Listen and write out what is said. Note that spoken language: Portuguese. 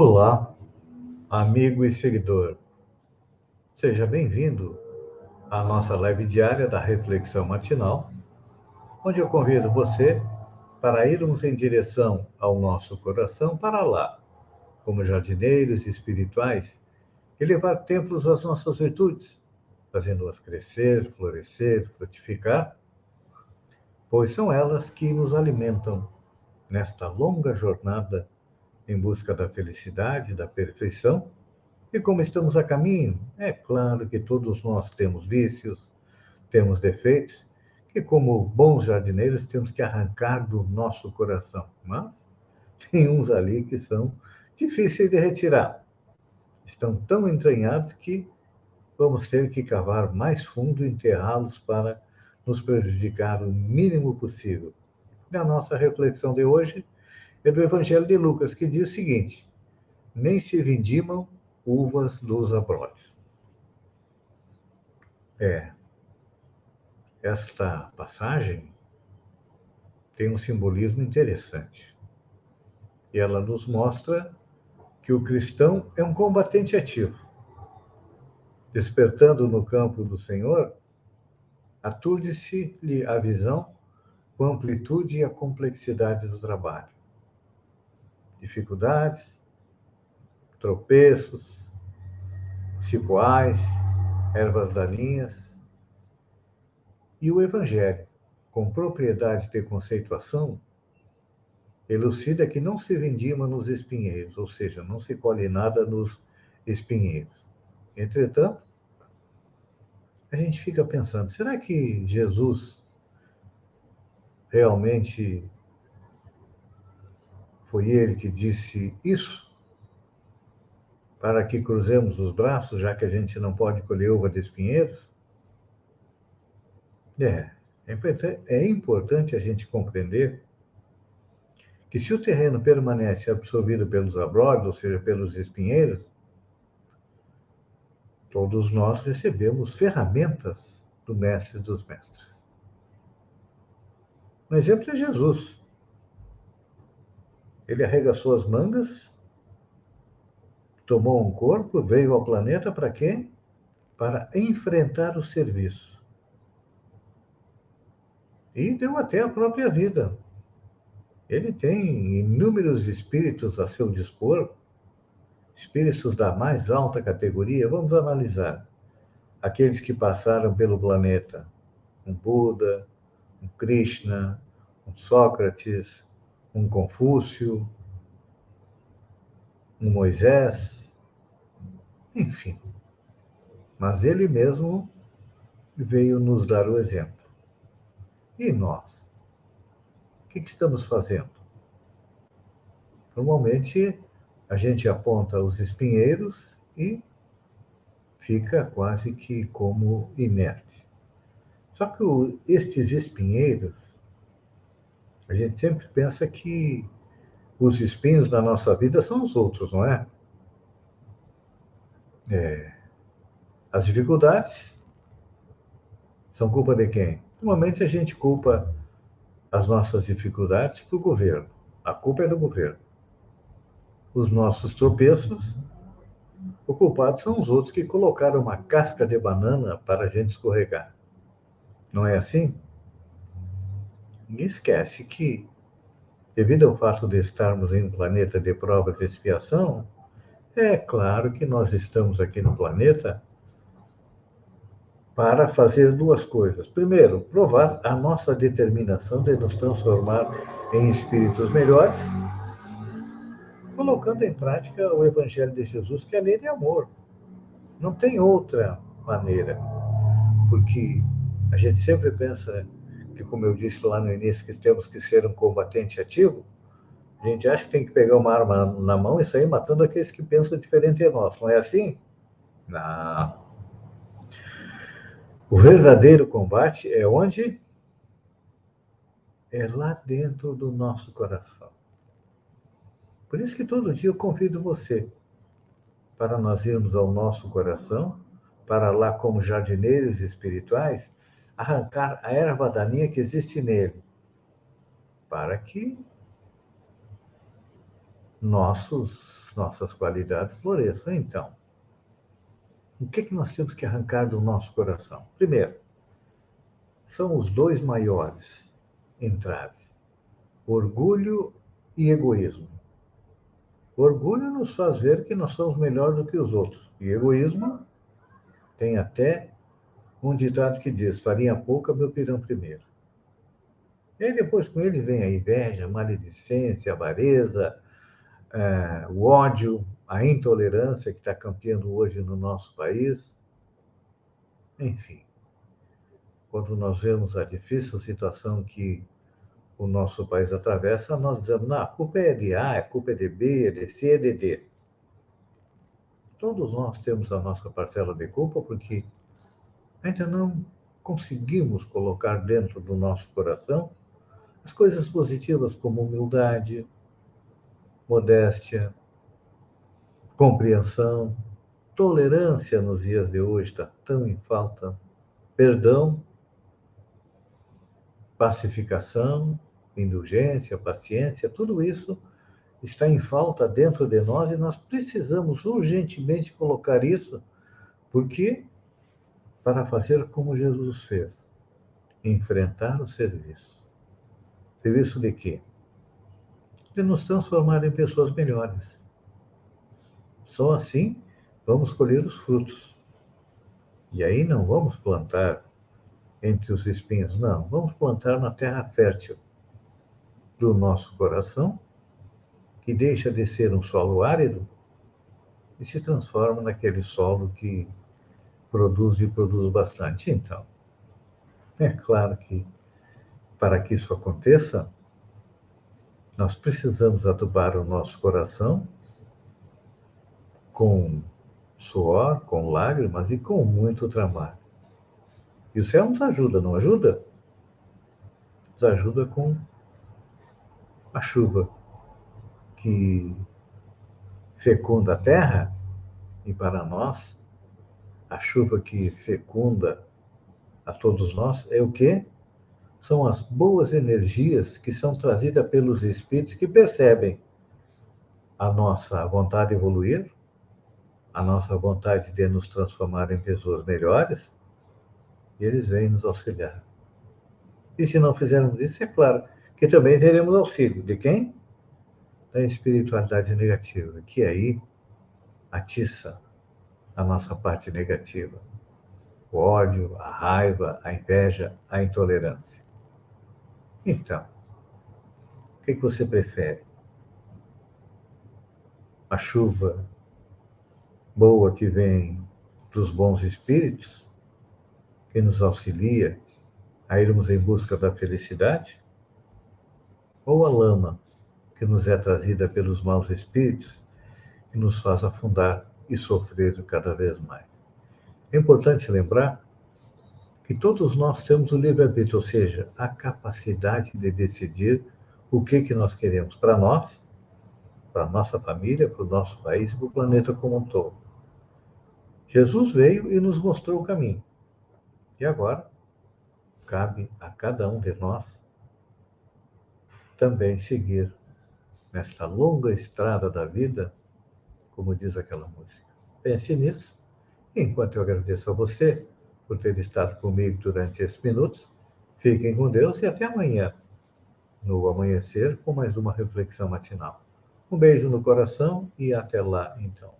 Olá, amigo e seguidor. Seja bem-vindo à nossa live diária da Reflexão Matinal, onde eu convido você para irmos em direção ao nosso coração para lá, como jardineiros espirituais, e levar templos às nossas virtudes, fazendo-as crescer, florescer, frutificar, pois são elas que nos alimentam nesta longa jornada em busca da felicidade, da perfeição. E como estamos a caminho, é claro que todos nós temos vícios, temos defeitos, que como bons jardineiros temos que arrancar do nosso coração. Mas tem uns ali que são difíceis de retirar. Estão tão entranhados que vamos ter que cavar mais fundo e enterrá-los para nos prejudicar o mínimo possível. E a nossa reflexão de hoje é do Evangelho de Lucas, que diz o seguinte: nem se vindimam uvas dos abrolhos. Esta passagem tem um simbolismo interessante. E ela nos mostra que o cristão é um combatente ativo. Despertando no campo do Senhor, aturde-se-lhe a visão com a amplitude e a complexidade do trabalho. Dificuldades, tropeços, cipoais, ervas daninhas. E o Evangelho, com propriedade de conceituação, elucida que não se vindima nos espinheiros, ou seja, não se colhe nada nos espinheiros. Entretanto, a gente fica pensando, será que Jesus realmente foi ele que disse isso? Para que cruzemos os braços, já que a gente não pode colher uva de espinheiros? É importante a gente compreender que se o terreno permanece absorvido pelos abrolhos, ou seja, pelos espinheiros, todos nós recebemos ferramentas do Mestre dos Mestres. Um exemplo é Jesus. Ele arregaçou as mangas, tomou um corpo, veio ao planeta para quê? Para enfrentar o serviço. E deu até a própria vida. Ele tem inúmeros espíritos a seu dispor, espíritos da mais alta categoria. Vamos analisar. Aqueles que passaram pelo planeta. Um Buda, um Krishna, um Sócrates, um Confúcio, um Moisés, enfim. Mas ele mesmo veio nos dar o exemplo. E nós? O que estamos fazendo? Normalmente, a gente aponta os espinheiros e fica quase que como inerte. Só que estes espinheiros, a gente sempre pensa que os espinhos da nossa vida são os outros, não é? As dificuldades são culpa de quem? Normalmente a gente culpa as nossas dificuldades para o governo. A culpa é do governo. Os nossos tropeços, o culpado são os outros que colocaram uma casca de banana para a gente escorregar. Não é assim? E esquece que, devido ao fato de estarmos em um planeta de provas e expiação, é claro que nós estamos aqui no planeta para fazer duas coisas. Primeiro, provar a nossa determinação de nos transformar em espíritos melhores, colocando em prática o Evangelho de Jesus, que é lei de amor. Não tem outra maneira, porque a gente sempre pensa que, como eu disse lá no início, que temos que ser um combatente ativo. A gente acha que tem que pegar uma arma na mão e sair matando aqueles que pensam diferente de nós. Não é assim? Não. O verdadeiro combate é onde? É lá dentro do nosso coração. Por isso que todo dia eu convido você para nós irmos ao nosso coração, para lá como jardineiros espirituais, arrancar a erva daninha que existe nele, para que nossas qualidades floresçam. Então, o que nós temos que arrancar do nosso coração? Primeiro, são os dois maiores entraves: orgulho e egoísmo. O orgulho nos faz ver que nós somos melhores do que os outros. E egoísmo tem até um ditado que diz: farinha pouca, meu pirão primeiro. E aí depois com ele vem a inveja, a maledicência, a avareza, o ódio, a intolerância que está campeando hoje no nosso país. Enfim, quando nós vemos a difícil situação que o nosso país atravessa, nós dizemos: não, a culpa é de A, a culpa é de B, é de C, é de D. Todos nós temos a nossa parcela de culpa porque ainda não conseguimos colocar dentro do nosso coração as coisas positivas como humildade, modéstia, compreensão, tolerância nos dias de hoje está tão em falta, perdão, pacificação, indulgência, paciência, tudo isso está em falta dentro de nós e nós precisamos urgentemente colocar isso, porque para fazer como Jesus fez, enfrentar o serviço. Serviço de quê? De nos transformar em pessoas melhores. Só assim vamos colher os frutos. E aí não vamos plantar entre os espinhos, não. Vamos plantar na terra fértil do nosso coração, que deixa de ser um solo árido e se transforma naquele solo que produz e produz bastante. Então, é claro que para que isso aconteça, nós precisamos adubar o nosso coração com suor, com lágrimas e com muito trabalho. E o céu nos ajuda, não ajuda? Nos ajuda com a chuva que fecunda a terra, e para nós, a chuva que fecunda a todos nós é o quê? São as boas energias que são trazidas pelos espíritos que percebem a nossa vontade de evoluir, a nossa vontade de nos transformar em pessoas melhores, e eles vêm nos auxiliar. E se não fizermos isso, é claro que também teremos auxílio. De quem? Da espiritualidade negativa, que aí atiça a nossa parte negativa. O ódio, a raiva, a inveja, a intolerância. Então, o que você prefere? A chuva boa que vem dos bons espíritos, que nos auxilia a irmos em busca da felicidade? Ou a lama que nos é trazida pelos maus espíritos, que nos faz afundar e sofrer cada vez mais? É importante lembrar que todos nós temos o livre-arbítrio, ou seja, a capacidade de decidir o que nós queremos para nós, para a nossa família, para o nosso país e para o planeta como um todo. Jesus veio e nos mostrou o caminho. E agora, cabe a cada um de nós também seguir nesta longa estrada da vida, como diz aquela música. Pense nisso. Enquanto eu agradeço a você por ter estado comigo durante esses minutos, fiquem com Deus e até amanhã, no amanhecer, com mais uma reflexão matinal. Um beijo no coração e até lá, então.